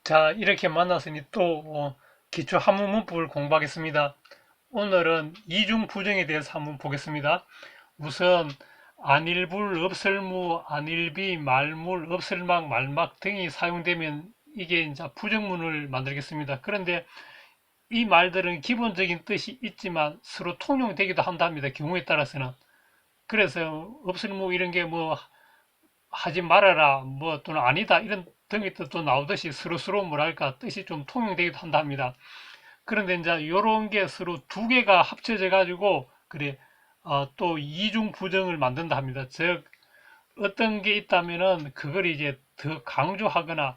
자, 이렇게 만났으니 또 기초 한문 문법을 공부하겠습니다. 오늘은 이중 부정에 대해서 한번 보겠습니다. 우선 안일불, 없을무, 안일비, 말물, 없을막, 말막 등이 사용되면 이게 이제 부정문을 만들겠습니다. 그런데 이 말들은 기본적인 뜻이 있지만 서로 통용되기도 한답니다. 경우에 따라서는. 그래서 없을무 이런 게 뭐 하지 말아라, 뭐 또는 아니다 이런 등의 뜻도 나오듯이 서로 뭐랄까 뜻이 좀 통용되기도 한답니다. 그런데 이제 이런 게 서로 두 개가 합쳐져 가지고 그래 또 이중 부정을 만든다 합니다. 즉 어떤 게 있다면은 그걸 이제 더 강조하거나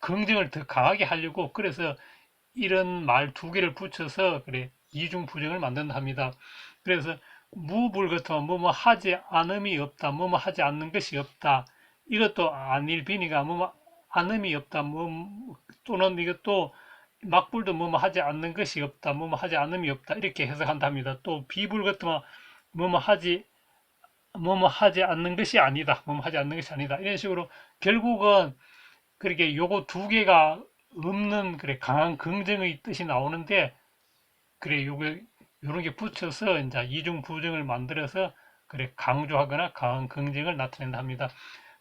긍정을 더 강하게 하려고 그래서 이런 말 두 개를 붙여서 그래 이중 부정을 만든다 합니다. 그래서 무불 같으면 뭐뭐 하지 않음이 없다, 뭐뭐 하지 않는 것이 없다. 이것도 안일비니가 뭐뭐 않음이 없다, 뭐 또는 이것도 막불도 뭐뭐 하지 않는 것이 없다, 뭐뭐 하지 않음이 없다 이렇게 해석한답니다. 또 비불 같으면 뭐뭐 하지 뭐뭐 하지 않는 것이 아니다, 뭐뭐 하지 않는 것이 아니다 이런 식으로 결국은 그렇게 요거 두 개가 없는 그래 강한 긍정의 뜻이 나오는데 그래 요거 요런 게 붙여서 이제 이중 부정을 만들어서 그래 강조하거나 강한 긍정을 나타낸다 합니다.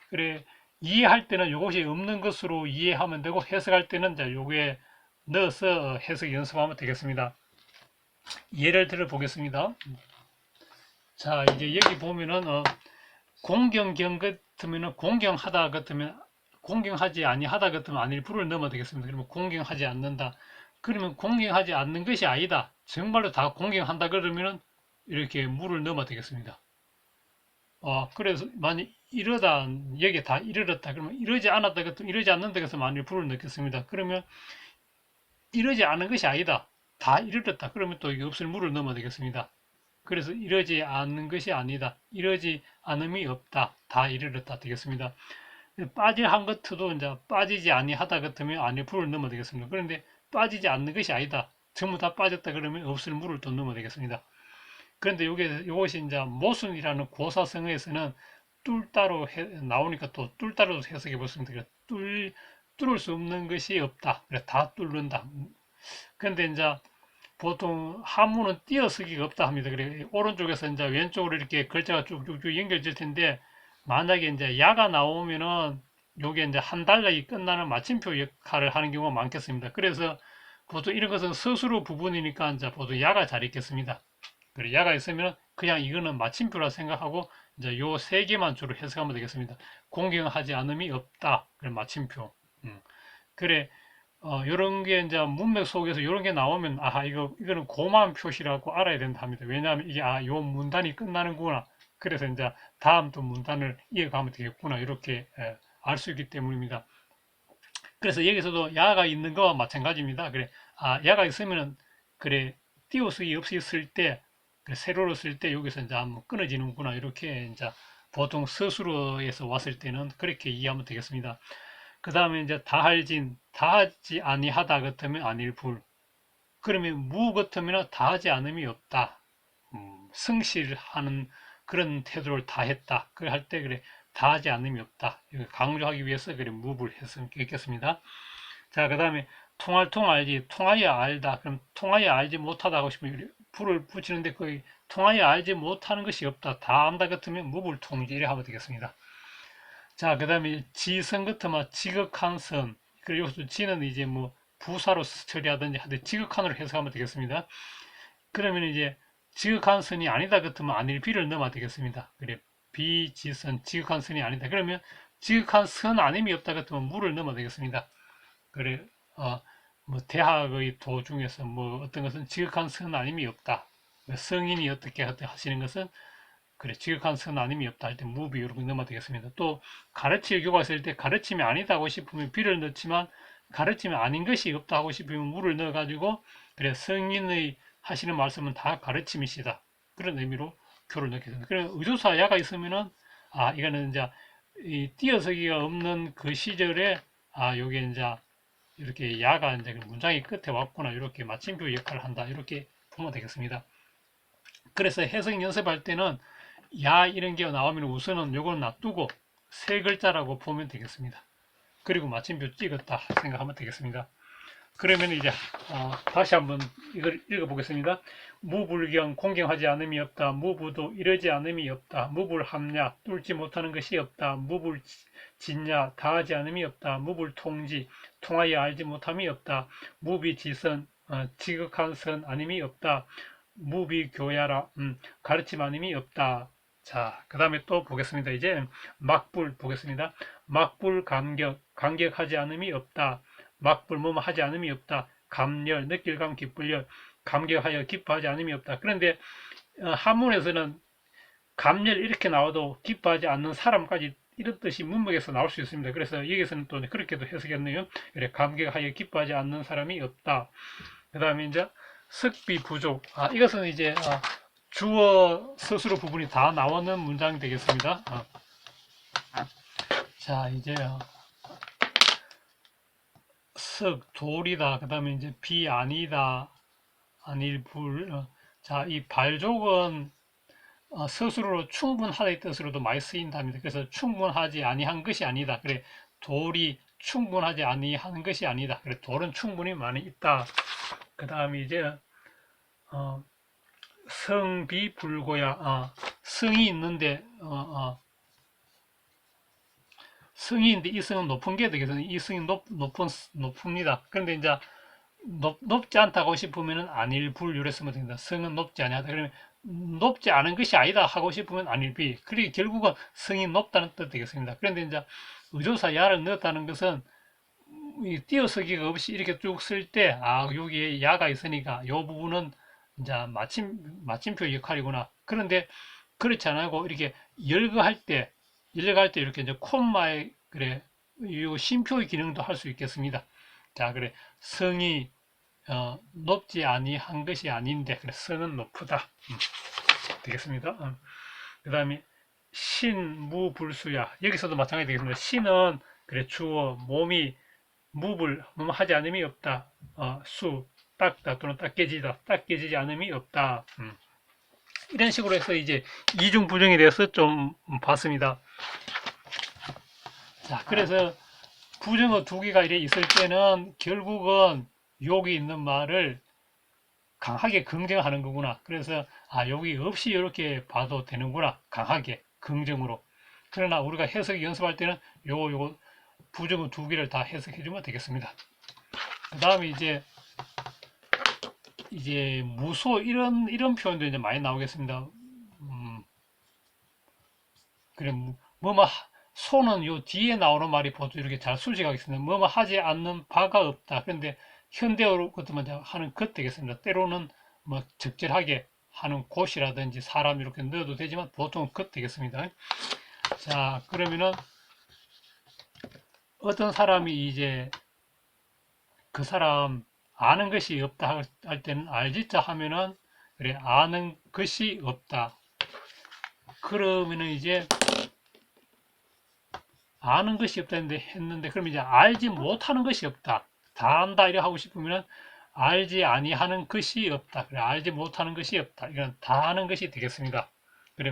그래 이해할 때는 요것이 없는 것으로 이해하면 되고 해석할 때는 이제 요게 넣어서 해석 연습하면 되겠습니다. 예를 들어 보겠습니다. 자 이제 여기 보면은 공경경 같으면은 공경하다 같으면 공경하지 아니하다 같으면 아닐 부를 넣으면 되겠습니다. 그러면 공경하지 않는다. 그러면 공경하지 않는 것이 아니다. 정말로 다 공경한다 그러면은 이렇게 물을 넣으면 되겠습니다. 그래서 만약 이러다 여기 다 이르렀다 그러면 이러지 않았다 같으면 이러지 않는다 그래서 아닐 부를 넣겠습니다. 그러면 이러지 않은 것이 아니다. 다 이르렀다. 그러면 또 이게 없을 물을 넣으면 되겠습니다. 그래서 이러지 않는 것이 아니다. 이러지 않음이 없다. 다 이르렀다 되겠습니다. 빠질 한 것도 이제 빠지지 아니하다 같으면 안에 불을 넣으면 되겠습니다. 그런데 빠지지 않는 것이 아니다. 전부 다 빠졌다 그러면 없을 물을 또 넣으면 되겠습니다. 그런데 요것이 이제 모순이라는 고사성어에서는 뚫따로 나오니까 또 뚫따로 해석해 보습니다. 뚫을 수 없는 것이 없다. 그래 다 뚫는다. 그런데 이제 보통 한문은 띄어쓰기가 없다 합니다. 그래 오른쪽에서 이제 왼쪽으로 이렇게 글자가 쭉쭉쭉 연결될 텐데 만약에 이제 야가 나오면은 요게 이제 한 단락이 끝나는 마침표 역할을 하는 경우가 많겠습니다. 그래서 보통 이런 것은 서술어 부분이니까 이제 보통 야가 잘 있겠습니다. 그래 야가 있으면 그냥 이거는 마침표라 생각하고 이제 요 세 개만 주로 해석하면 되겠습니다. 공경하지 않음이 없다. 그래 마침표. 그래 요런 게 이제 문맥 속에서 요런 게 나오면 이거는 고마운 표시라고 알아야 된다 합니다. 왜냐하면 이게 요 문단이 끝나는구나. 그래서 이제 다음 또 문단을 이어가면 되겠구나. 이렇게 알 수 있기 때문입니다. 그래서 여기서도 야가 있는 거와 마찬가지입니다. 그래 야가 있으면은 그래 띄어쓰기 없이 쓸 때 세로로 쓸 때 여기서 이제 한번 끊어지는구나. 이렇게 이제 보통 서술어에서 왔을 때는 그렇게 이해하면 되겠습니다. 그 다음에 이제 다할진, 다하지 아니하다 같으면 아닐불. 그러면 무 같으면 다하지 않음이 없다. 성실하는 그런 태도를 다했다. 그래 할 때 그래 다하지 않음이 없다. 이거 강조하기 위해서 그래 무불 했겠습니다. 자, 그 다음에 통할 통 알지, 통하여 알다. 그럼 통하여 알지 못하다 하고 싶으면 불을 붙이는데 거의 통하여 알지 못하는 것이 없다. 다 안다 같으면 무불 통지 이래 하면 되겠습니다. 자, 그 다음에 지선 같으면 지극한 선. 그리고 여기서 지는 이제 뭐 부사로 처리하든지 하되 지극한으로 해석하면 되겠습니다. 그러면 이제 지극한 선이 아니다 같으면 아닐 비를 넣으면 되겠습니다. 그래 비지선 지극한 선이 아니다. 그러면 지극한 선 아님이 없다 같으면 물을 넣으면 되겠습니다. 그래 뭐 대학의 도중에서 뭐 어떤 것은 지극한 선 아님이 없다. 성인이 어떻게 하시는 것은 그래 지극한 선 아님이 없다 할 때 무비 이렇게 넣으면 되겠습니다. 또 가르칠 교과서일 때 가르침이 아니다 하고 싶으면 비를 넣지만 가르침이 아닌 것이 없다 하고 싶으면 무를 넣어가지고 그래 성인의 하시는 말씀은 다 가르침이시다. 그런 의미로 교를 넣겠습니다. 그래 의조사 야가 있으면은 이거는 이제 이 띄어쓰기가 없는 그 시절에 요게 이제 이렇게 야가 이제 문장이 끝에 왔구나 이렇게 마침표 역할을 한다 이렇게 보면 되겠습니다. 그래서 해석 연습할 때는 야 이런 게 나오면 우선은 요거는 놔두고 세 글자라고 보면 되겠습니다. 그리고 마침표 찍었다 생각하면 되겠습니다. 그러면 이제 다시 한번 이걸 읽어보겠습니다. 무불경, 공경하지 않음이 없다. 무부도, 이러지 않음이 없다. 무불합냐, 뚫지 못하는 것이 없다. 무불진냐, 다하지 않음이 없다. 무불통지, 통하여 알지 못함이 없다. 무비지선, 지극한 선 아님이 없다. 무비교야라, 가르침 아님이 없다. 자, 그 다음에 또 보겠습니다. 이제 막불 보겠습니다. 막불 감격하지 않음이 없다. 막불 하지 않음이 없다. 감열, 느낄감, 기쁠열, 감격하여 기뻐하지 않음이 없다. 그런데 한문에서는 감열 이렇게 나와도 기뻐하지 않는 사람까지 이런 뜻이 문맥에서 나올 수 있습니다. 그래서 여기서는 또 그렇게도 해석했네요. 그래, 감격하여 기뻐하지 않는 사람이 없다. 그 다음에 이제 석비 부족. 이것은 이제 주어 스스로 부분이 다 나오는 문장이 되겠습니다. 자, 이제 석, 돌이다. 그 다음에 이제 비 아니다. 아닐, 불. 자, 이 발족은 스스로 충분하다의 뜻으로도 많이 쓰인답니다. 그래서 충분하지 아니한 것이 아니다. 그래, 돌이 충분하지 아니한 것이 아니다. 그래, 돌은 충분히 많이 있다. 그 다음에 이제 성비불고야. 성이 있는데 성이 있는데 이 성은 높은 게 되겠어요. 이 성이 높습니다. 그런데 이제 높지 않다고 싶으면 안일불 이래 쓰면 됩니다. 성은 높지 않다. 그러면 높지 않은 것이 아니다 하고 싶으면 안일비. 그리고 결국은 성이 높다는 뜻 되겠습니다. 그런데 이제 의조사 야를 넣었다는 것은 띄어쓰기가 없이 이렇게 쭉 쓸 때, 여기에 야가 있으니까 이 부분은 이제 마침표 역할이구나. 그런데 그렇지 않고 이렇게 열거할 때 이렇게 이제 콤마에 그래 이 쉼표의 기능도 할 수 있겠습니다. 자, 그래 성이 높지 아니한 것이 아닌데 그래 성은 높다. 되겠습니다. 그 다음에 신무불수야. 여기서도 마찬가지 되겠습니다. 신은 그래 주어 몸이 무불 하지 않음이 없다. 수 닦다 또는 닦여지다 닦여지지 않음이 없다. 이런 식으로 해서 이제 이중 부정에 대해서 좀 봤습니다. 자, 그래서 부정어 두 개가 이래 있을 때는 결국은 여기 있는 말을 강하게 긍정하는 거구나. 그래서 여기 없이 이렇게 봐도 되는구나. 강하게 긍정으로. 그러나 우리가 해석 연습할 때는 요거 부정어 두 개를 다 해석해 주면 되겠습니다. 그 다음에 이제 무소 이런 표현도 이제 많이 나오겠습니다. 그래 소는 요 뒤에 나오는 말이 보통 이렇게 잘 수식하겠습니다. 뭐뭐 하지 않는 바가 없다. 그런데 현대어로 그것만 하는 것 되겠습니다. 때로는 뭐 적절하게 하는 곳이라든지 사람 이렇게 넣어도 되지만 보통 것 되겠습니다. 자, 그러면은 어떤 사람이 이제 그 사람 아는 것이 없다 할 때는 알지자 하면은 그래 아는 것이 없다. 그러면은 이제 아는 것이 없다 했는데 그러면 이제 알지 못하는 것이 없다. 다 안다 이래 하고 싶으면 알지 아니하는 것이 없다. 그래 알지 못하는 것이 없다. 이건 다 아는 것이 되겠습니다. 그래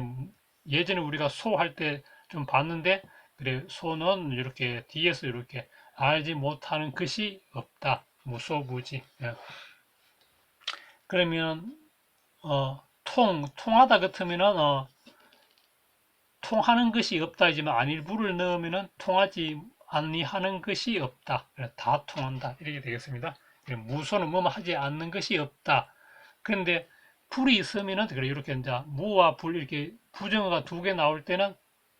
예전에 우리가 소 할 때 좀 봤는데 그래 소는 이렇게 뒤에서 이렇게 알지 못하는 것이 없다. 무소부지. 그러면 통하다 같으면은 통하는 것이 없다지만 안일부를 넣으면은 통하지 아니하는 것이 없다. 다 통한다. 이렇게 되겠습니다. 무소는 뭐뭐 하지 않는 것이 없다. 그런데 불이 있으면은 그래 이렇게 이제 무와 불 이렇게 부정어가 두 개 나올 때는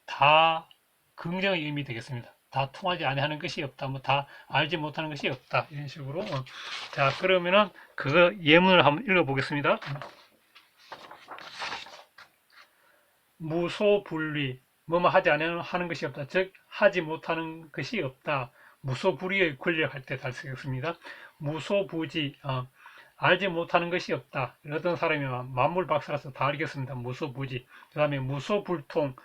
다 긍정의 의미 되겠습니다. 다 통하지 아니하는 것이 없다. 뭐 다 알지 못하는 것이 없다. 이런 식으로. 자, 그러면은 그거 예문을 한번 읽어보겠습니다. 무소불위, 뭐뭐 하지 않는 것이 없다. 즉, 하지 못하는 것이 없다. 무소불위의 권력 할 때 잘 쓰겠습니다. 무소부지, 알지 못하는 것이 없다. 어떤 사람이 만물박사라서 다 알겠습니다. 무소부지. 그 다음에 무소불통,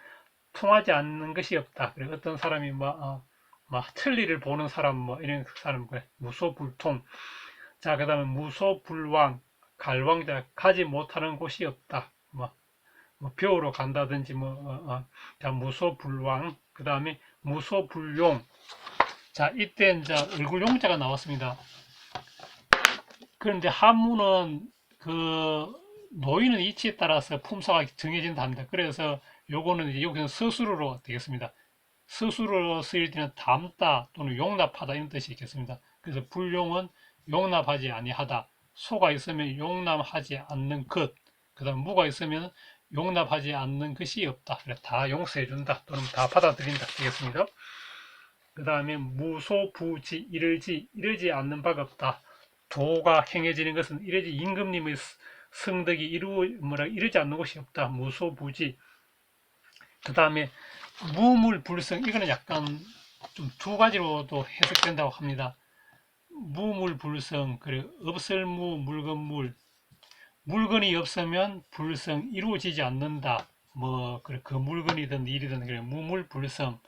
통하지 않는 것이 없다. 그리고 어떤 사람이 천리를 보는 사람, 이런 사람, 무소불통. 자, 그 다음에 무소불왕, 갈왕자, 가지 못하는 곳이 없다. 벼우러 간다든지 무소불왕, 그 다음에 무소불용, 자, 이때 이제 얼굴 용자가 나왔습니다. 그런데 한문은 그 놓이는 위치에 따라서 품사가 정해진다 합니다. 그래서 요거는 이제 여기서 서술어로 되겠습니다. 서술어로 쓰일 때는 담다 또는 용납하다 이런 뜻이 있겠습니다. 그래서 불용은 용납하지 아니하다. 소가 있으면 용납하지 않는 것. 그 다음 무가 있으면 용납하지 않는 것이 없다. 그래 다 용서해준다 또는 다 받아들인다 되겠습니다. 그 다음에 무소부지 이르지 않는 바가 없다. 도가 행해지는 것은 이르지 임금님의 성덕이 이르지 않는 것이 없다. 무소부지. 그 다음에 무물불성 이거는 약간 좀 두 가지로도 해석된다고 합니다. 무물불성 그리고 없을무 물건물 물건이 없으면 불성 이루어지지 않는다. 뭐 그 물건이든 일이든 그래 무물불성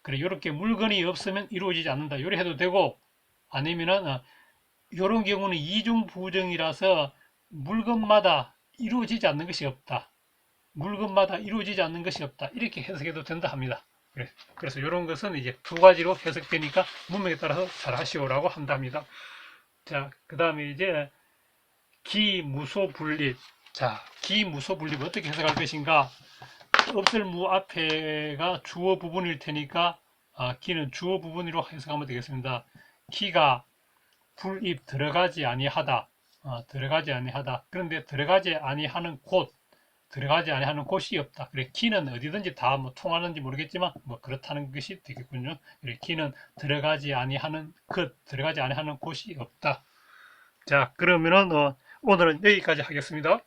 그래 이렇게 물건이 없으면 이루어지지 않는다. 요래 해도 되고 아니면은 이런 경우는 이중부정이라서 물건마다 이루어지지 않는 것이 없다. 물건마다 이루어지지 않는 것이 없다. 이렇게 해석해도 된다 합니다. 그래서 이런 것은 이제 두 가지로 해석되니까 문맥에 따라서 잘 하시오라고 한답니다. 자, 그 다음에 이제 기무소분립. 자, 기무소분립 어떻게 해석할 것인가? 없을 무 앞에가 주어 부분일 테니까 기는 주어 부분으로 해석하면 되겠습니다. 기가 불입 들어가지 아니하다. 들어가지 아니하다. 그런데 들어가지 아니하는 곳이 없다. 그래 기는 어디든지 다 뭐 통하는지 모르겠지만 뭐 그렇다는 것이 되겠군요. 그래 기는 들어가지 아니하는 들어가지 아니하는 곳이 없다. 자, 그러면은 오늘은 여기까지 하겠습니다.